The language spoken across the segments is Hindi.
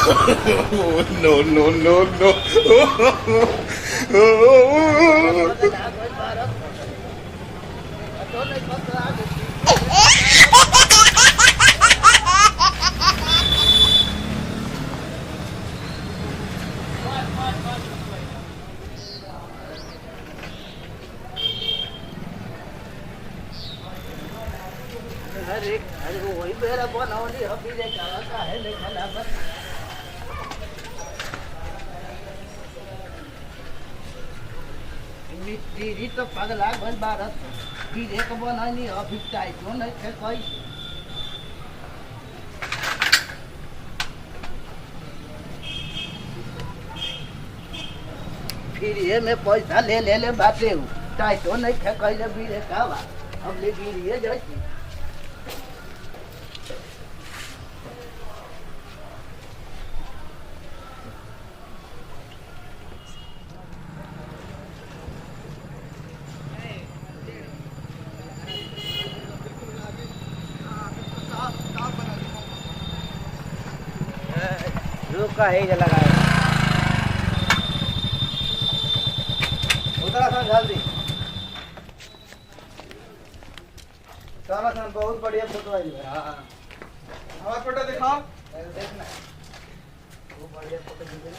No, no, no, no. अरे अरे वही मेरा बनावली अभी देखा है देखा ना बस मिट्टी तो पगला बन भारत की एक बनानी अभी टाइट हो नहीं थे कोई फिर ये मैं पैसा ले बाते हूँ टाइट हो नहीं थे कोई भी देखा अब ले फिर ये जाती रुका है लगा उत्तराखंड जल्दी उत्तराखंड बहुत बढ़िया फोटो आई है हाँ हमारा फोटो दिखाओ देखना वो बढ़िया फोटो दिखे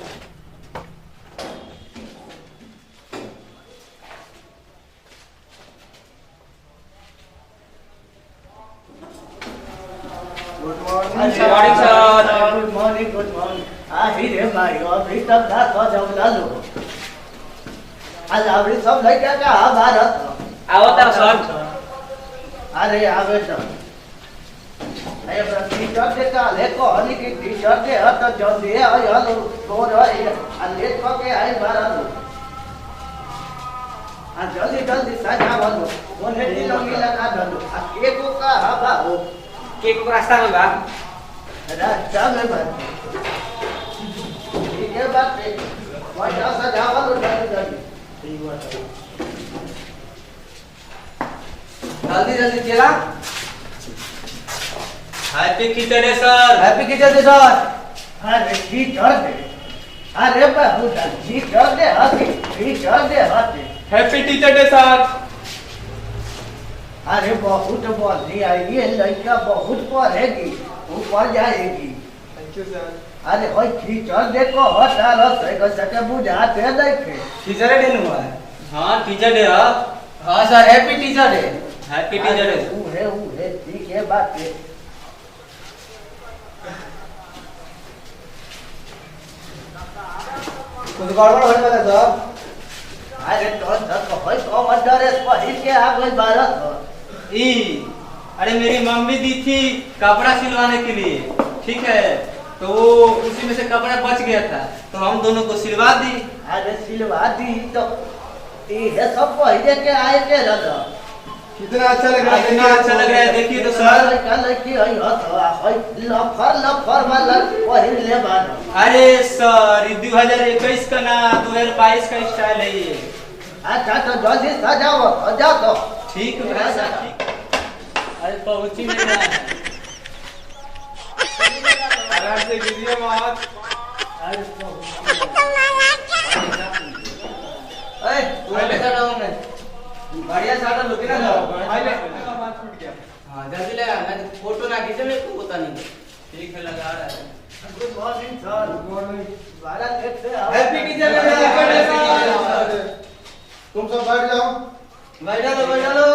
गुड मॉर्निंग आही रे भाई अभी तक ना तो जब लालो आज आवड़ी सब लई क्या का भारत आवता सर अरे आवे तो अरे प्रति जब देखा लेको हनी की टी-शर्ट है तो जल्दी है यार तो रही अले तो के आई भारत आ जल्दी सजा बनो ओने तिलंगी लगा दो आ केक का हवा हो केक को रास्ता में बा रास्ता में बा ठीक है बात है वही सजा बनो जल्दी जल्दी चला happy kitchen day sir happy kitchen day sir अरे की कर दे अरे बाबू जी कर दे हाथी हैप्पी टीचर डे सर अरे बहुत बोलती आएगी लड़कियां बहुत पढ़ेगी ऊपर जाएगी थैंक यू सर अरे भाई टीचर देखो हटा रस है सके बुझाते देखे टीचर डे हुआ है हां टीचर डे हां sir happy teacher day happy teacher day वो है ठीक है बात है कुछ गड़बड़ होने वाला साहब अरे तो भाई कम ड्रेस पहन के आ गई भारत ई अरे मेरी मम्मी दी थी कपड़ा सिलवाने के लिए ठीक है तो वो उसी में से कपड़ा बच गया था तो हम दोनों को सिलवा दी अरे सिलवा दी तो ये सब पहले के आए के रहा कितना अच्छा लग रहा है कितना अच्छा लग रहा है देखिए तो सर कल की आई हत लफर वाला पहन ले बानो अरे सर 2021 का ना 2022 का स्टाइल है ये अच्छा तो जल्दी सजा तो ठीक है सर ठीक अरे पहुंची नहीं रहा है आराम से कीजिए मात अरे तू ऐसा डाउन है बढ़िया साटा लुक ना भाई बात छूट गया हां जल्दी लगा ना फोटो ना खींचे मेरे को पता नहीं ठीक है लगा रहा है good morning sir good morning Bharat देखते हैप्पी टीचर डे तुम सब बैठ जाओ बैठ लो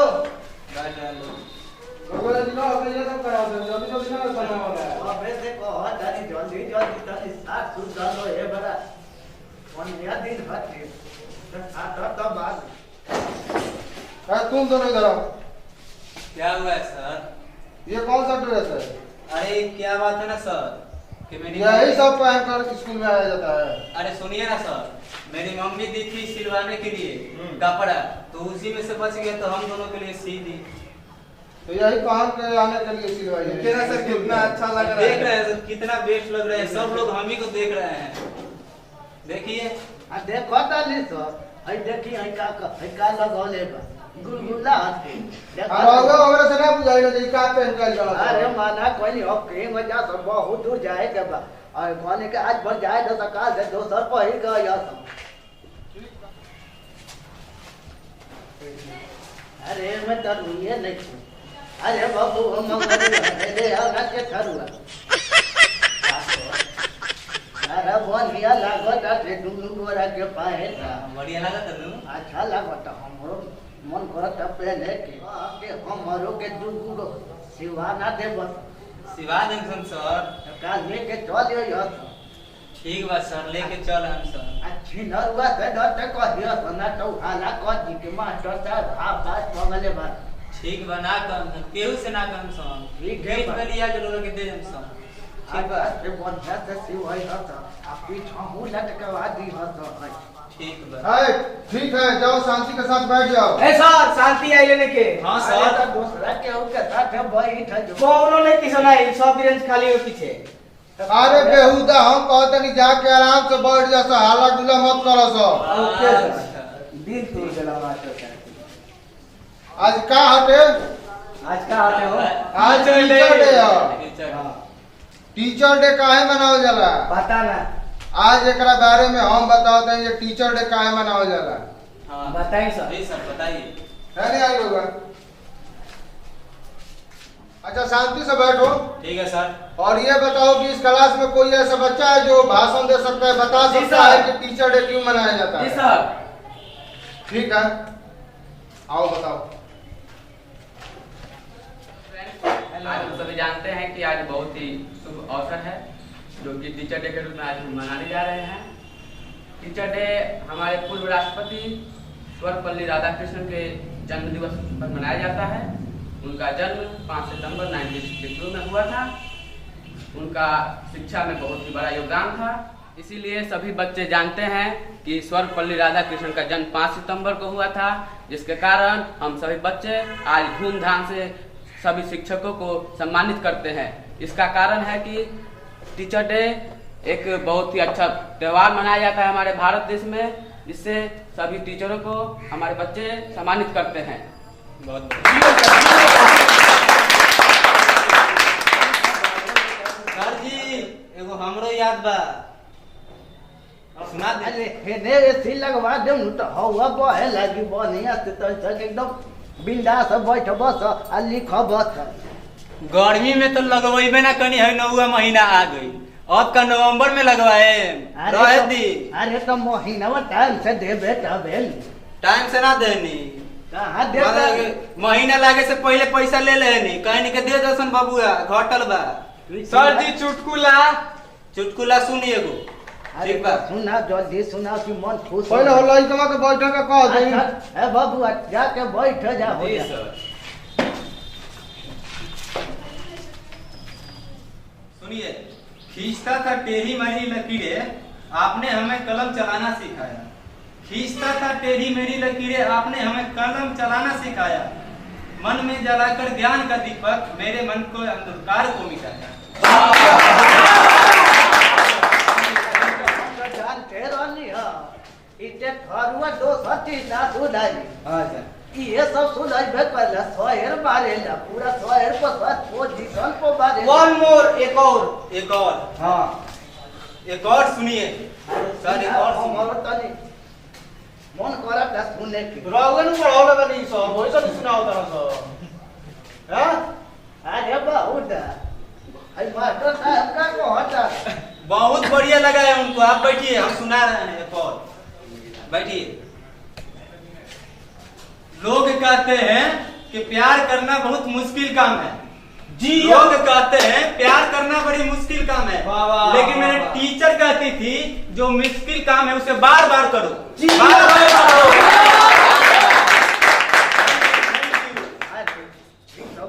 भगवान जी का अपने सब करा दो जल्दी ना करना वाला है अब ऐसे को जल्दी ताली साथ सुन डालो ये बड़ा कौन नया दिन हट तो बाद तुम दोनों इधर आओ क्या हुआ है सर ये कौन सा ड्रेस है अरे क्या बात है ना सर कि मेरी यही सब पहन कर स्कूल में आया जाता है अरे सुनिए ना सर मेरी मम्मी दी थी सिलवाने के लिए कपड़ा तो उसी में से बच गया तो हम दोनों के लिए सी दी तो यही पहन के आने के लिए सिलवाई है देखिए ना सर कितना अच्छा लग रहा है देख रहे हैं सर कितना बेस्ट लग रहा है सब लोग हम ही को देख रहे हैं देखिए देखो ताली तो आई देखी आई का लगौले बा गुलगुला हटे रंगा वगैरह से ना बुझाई ना का पहन के चला अरे माना कोई नहीं अब के मजा सब बहुत दूर जाए के बा और कहने के आज भर जाए तो काल से दोसर पर ही गया सब। अरे मैं तरुए नहीं छू। अरे बाबू हम अरे आना के थरुआ। अरे बढ़िया लागत है दुनु गोरा के पाए था। बढ़िया लागत है अच्छा लागत हमरो मन करत पहले के हमरो के दुगो सिवाना दे बस। सिवा देंगे सर। काल लेके चलियो यार। ठीक बा सर लेके चल हम सर। अच्छी नरुआ से डरते कहियो ना तो हाला कह दी के मास्टर साहब आप बात मंगले बा। ठीक बा ना कम केहू से ना कम सर। ठीक है गेट पे लिया के लोग के दे देम सर। ठीक बा से बढ़िया से सिवाई हत आ पीछा हूं लटकवा दी हत। ठीक बा। है ठीक है, जाओ शांति के साथ बैठ जाओ। ए सर शांति आई लेने के। हां अरे सर। तो दूसरा के उनके साथ बैठ जो। कोनो नहीं किसी नहीं, सब बेंच खाली हो पीछे। अरे बेहुदा हम कहते नहीं जाके आराम से बैठ जा, हाला डुला मत करो सब। Okay sir. दिन तोड़ देला मास्टर साहब। आज का हटे? आज का आते हो? आज टीचर डे है। हां टीचर डे काहे मनावल जाला? पता ना। आज एकरा बारे में हम बताते हैं ये टीचर डे काहे मनावल जाला। हां बताइए सर। जी सर बताइए। है नहीं आई होगा? अच्छा शांति से बैठो। ठीक है सर। और ये बताओ कि इस क्लास में कोई ऐसा बच्चा है जो भाषण दे सकता है, बता जी सकता सर। है कि टीचर डे क्यों मनाया जाता जी है? सर। ठीक है, आओ बताओ। आज हम सभी जानते हैं कि आज बहुत ही शुभ अवसर है जो कि टीचर डे के रूप में आज हम मनाने जा रहे हैं। टीचर डे हमारे पूर्व राष्ट्रपति सर्वपल्ली राधाकृष्णन के जन्म दिवस पर मनाया जाता है। उनका जन्म 5 सितंबर 1962 में हुआ था। उनका शिक्षा में बहुत ही बड़ा योगदान था, इसीलिए सभी बच्चे जानते हैं कि सर्वपल्ली राधाकृष्णन का जन्म 5 सितंबर को हुआ था, जिसके कारण हम सभी बच्चे आज धूमधाम से सभी शिक्षकों को सम्मानित करते हैं। इसका कारण है कि टीचर डे एक बहुत ही अच्छा त्योहार मनाया जाता है हमारे भारत देश में, जिससे सभी टीचरों को हमारे बच्चे सम्मानित करते हैं। बहुत सर जी एगो हमरो याद बा। सुना दे। अरे हेने एसी लगवा दे न तो हवा बहे लगी बढ़िया से तो एकदम बिंदास बैठ बस आ लिख बस। गर्मी में तो लगवाइबे ना कनी है, नौवा महीना आ गई, अब का नवंबर में लगवाए रहे दी। अरे तो महीना टाइम से देबे तबे टाइम से ना देनी। कहाँ दे महीना लागे से पहले पैसा ले लेनी, कहनी के दे दसन बबुआ घटल बा। सर जी चुटकुला। चुटकुला सुनिए एगो। ठीक बा सुना जल्दी सुना कि मन खुश पहले हो लइकवा के बैठे के कह दे। ए बाबू जाके बैठ जा हो जी जा। सर। सुनिए, खींचता था टेढ़ी मेढ़ी लकीरें, आपने हमें कलम चलाना सिखाया। खींचता था टेढ़ी मेढ़ी लकीरें, आपने हमें कलम चलाना सिखाया। मन में जलाकर ज्ञान का दीपक, मेरे मन को अंधकार को मिटाया। इते खरुआ दो सती ना सुधारी। हां सर। ये सब सुधार भे पहले सोहेर मारेला पूरा सोहेर पर बस पोजीशन को मारे। वन मोर एक और। एक और। हां एक और सुनिए सर, एक और हमारा तनी मन करा था सुनने की। रावण पढ़ाओ बनी सब वैसा नहीं सुनाओ तरह सब। हां अरे बहुत आई मास्टर साहब का को हटा। बहुत बढ़िया लगा है उनको। आप बैठिए, हम सुना रहे हैं। एक और बैठिए। लोग कहते हैं कि प्यार करना बहुत मुश्किल काम है। जी लोग कहते हैं प्यार करना बड़ी मुश्किल काम है, वाह, वाह, लेकिन मेरे वाह। टीचर कहती थी जो मुश्किल काम है उसे बार बार करो। जी, बार बार करो।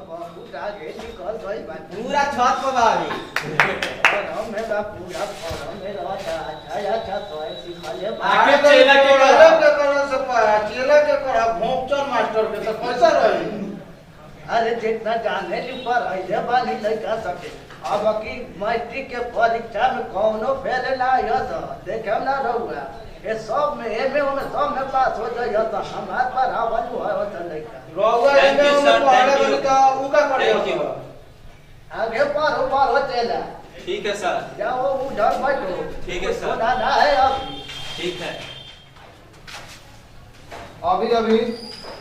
बहुत आगे निकल गई बात। पूरा छत पर बावी। और मेरा पूरा फॉर्म मेरा अच्छा तो ऐसी खाली आगे तो चेला के चेला के करल से पाया, चेला के करा भोंकचर मास्टर के तो पैसा रही। अरे जितना जाने ली पर ऐसे बानी लगा सके। अब की मैट्रिक के परीक्षा में कौनो फेल ना आया तो देखे ना रहुआ। ये सब में एमे में सब में पास हो जाइए तो हमार पर आवन हुआ हो चलेगा। रहुआ Thank you, एमे sir, पढ़े thank you. वाली का उ का करे Thank you. आगे पर हो चला। ठीक है सर। जाओ उधर बैठो। ठीक है सर। दादा है अभी। ठीक है। अभी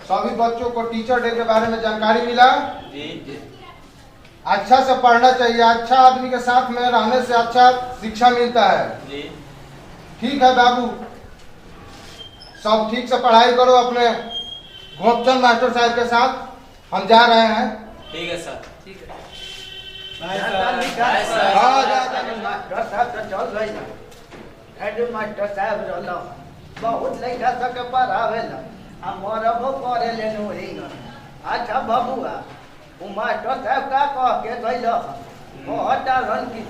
सभी बच्चों को टीचर डे के बारे में जानकारी मिला। जी। अच्छा से पढ़ना चाहिए, अच्छा आदमी के साथ में रहने से अच्छा शिक्षा मिलता है। जी। ठीक है बाबू, सब ठीक से पढ़ाई करो अपने घोपचंद मास्टर साहब के साथ। हम जा रहे हैं। ठीक है सर। ठीक है। Bye sir. हाँ, जा। मास्टर साहब तो चल गई ना। हेड मास्टर साहब रहलो बहुत लड़का सबके पढ़ावेला आ मरबो करे लेनु हिंग। अच्छा बबुआ उ मास्टर साहब का कह के गइल बहुत रन की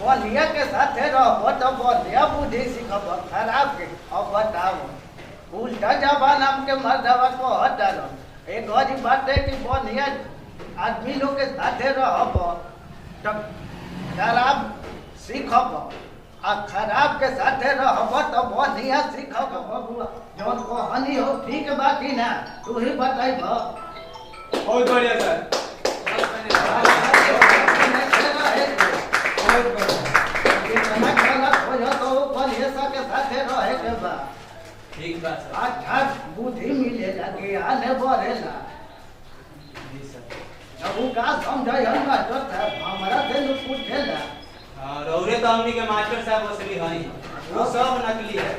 बढ़िया के साथे रहो तो बढ़िया बुद्धि सीखब खराब के। अब बताओ उल्टा जमाना के मर्दवा को हटालो एक और बात है कि बढ़िया आदमी लोग के साथे रहब तो खराब सीखब आ खराब के साथे रहब तो बढ़िया सीखब। बबुआ जौन कहानी हो ठीक बाकी ना तू ही बताइब। बहुत बढ़िया सर। ठीक बात सर। अच्छा बुद्धि मिलेला ज्ञान बढ़ेला। जी सर। अब उ का समझाई हम मास्टर साहब हमरा से न पूछेला। हाँ, रौरे तो हमनी के मास्टर साहब असली हई, वो सब नकली है।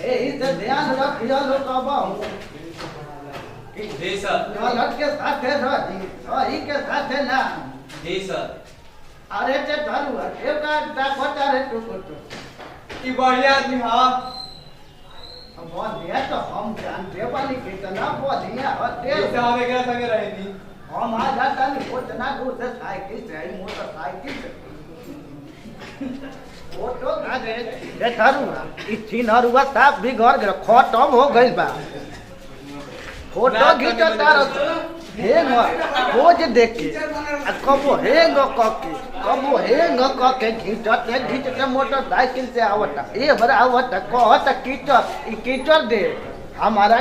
एही से ध्यान रखियो लो कहबहू जी सर। गलत के साथे रही सही के साथे ना। जी सर। अरे ते धरुआ के का डाकता रे टुकु ई बढ़िया आदमी हां। बढ़िया तो हम जानते बानी कितना बढ़िया होते। हमें क्या संगे रही थी। हम आ जाता नहीं उतना दूर से साइकिल से मोटरसाइकिल से फोटो आगे देखरुआ ई चिन्हरुआ साफ भी घर गए खत्म हो गइल बा। फोटो खींचता हेंग रोज देख के कबो हेंग के खींचते मोटरसाइकिल से आवता ये बड़ा आवता कहता कीचड़ ई कीचड़ दे हमारा।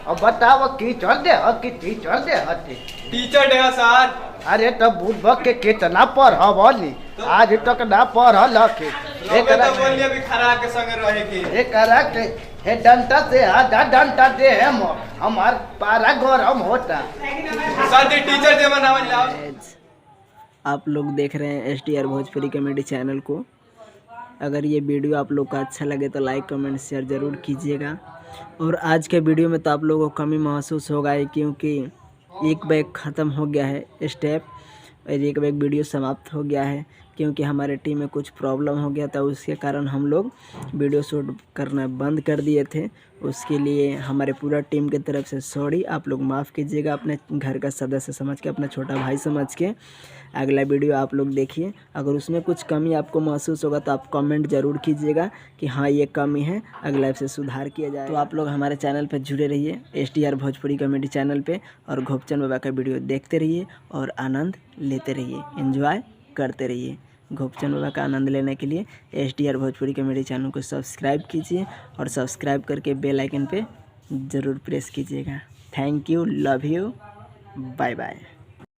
अब बताओ कीचड़ दे कि टीचर दे हती टीचर डे सर। अरे तो बुढ़ के कितना पढ़ली आज तक ना पढ़ल के तो बोलिए भी खरा के संग रहे की एकरा के हे डंटा से आधा डंटा दे हम हमार पारा गरम होता। सर जी टीचर डे मनावल जाओ। आप लोग देख रहे हैं STR भोजपुरी कॉमेडी चैनल को। अगर ये वीडियो आप लोग का अच्छा लगे तो लाइक कमेंट शेयर ज़रूर कीजिएगा। और आज के वीडियो में तो आप लोगों को कमी महसूस होगा ही, क्योंकि एक बैग ख़त्म हो गया है स्टेप और एक बैग वीडियो समाप्त हो गया है, क्योंकि हमारे टीम में कुछ प्रॉब्लम हो गया था। उसके कारण हम लोग वीडियो शूट करना बंद कर दिए थे। उसके लिए हमारे पूरा टीम की तरफ से सॉरी। आप लोग माफ़ कीजिएगा, अपने घर का सदस्य समझ के, अपना छोटा भाई समझ के। अगला वीडियो आप लोग देखिए, अगर उसमें कुछ कमी आपको महसूस होगा तो आप कमेंट ज़रूर कीजिएगा कि हाँ ये कमी है, अगला से सुधार किया जाए। तो आप लोग हमारे चैनल पर जुड़े रहिए STR भोजपुरी कॉमेडी चैनल पे, और घोपचंद बाबा का वीडियो देखते रहिए और आनंद लेते रहिए, एंजॉय करते रहिए। घोपचंद बाबा का आनंद लेने के लिए STR भोजपुरी कॉमेडी चैनल को सब्सक्राइब कीजिए और सब्सक्राइब करके बेल आइकन पे ज़रूर प्रेस कीजिएगा। Thank you, love you, bye bye.